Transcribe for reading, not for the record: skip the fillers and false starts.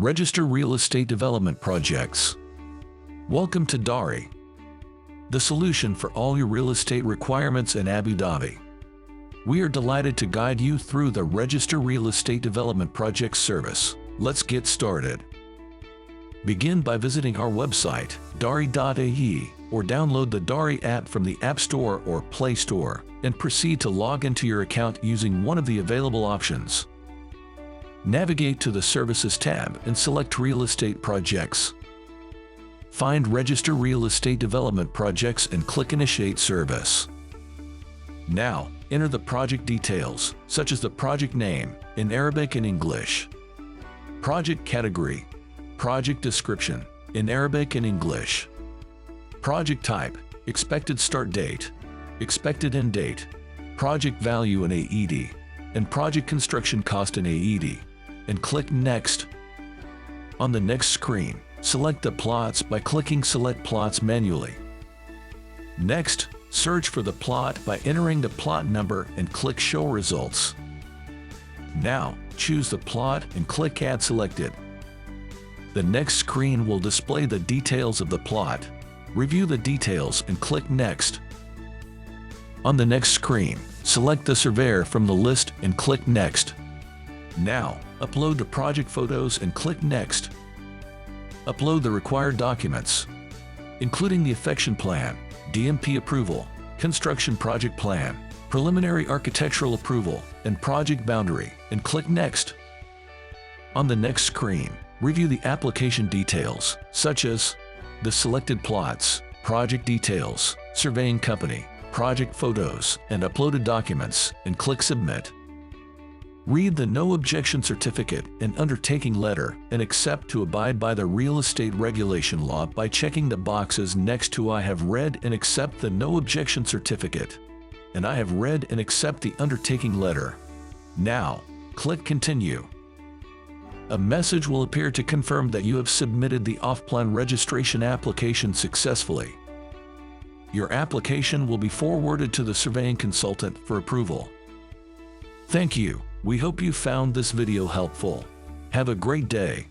Register real estate development projects. Welcome to Dari, the solution for all your real estate requirements in Abu Dhabi. We are delighted to guide you through the Register Real Estate Development Projects service. Let's get started. Begin by visiting our website, dari.ae, or download the Dari app from the App Store or Play Store, and proceed to log into your account using one of the available options. Navigate to the Services tab and select Real Estate Projects. Find Register Real Estate Development Projects and click Initiate Service. Now, enter the project details, such as the project name, in Arabic and English. Project category. Project description, in Arabic and English. Project type, expected start date, expected end date, project value in AED, and project construction cost in AED, and click Next. On the next screen, select the plots by clicking Select Plots manually. Next, search for the plot by entering the plot number and click Show Results. Now, choose the plot and click Add Selected. The next screen will display the details of the plot. Review the details and click Next. On the next screen, select the surveyor from the list and click Next. Now, upload the project photos and click Next. Upload the required documents, including the affection plan, DMP approval, construction project plan, preliminary architectural approval, and project boundary, and click Next. On the next screen, review the application details, such as the selected plots, project details, surveying company, project photos, and uploaded documents, and click Submit. Read the No Objection Certificate and Undertaking Letter and accept to abide by the Real Estate Regulation Law by checking the boxes next to I have read and accept the No Objection Certificate, and I have read and accept the Undertaking Letter. Now, click Continue. A message will appear to confirm that you have submitted the off-plan registration application successfully. Your application will be forwarded to the surveying consultant for approval. Thank you. We hope you found this video helpful. Have a great day.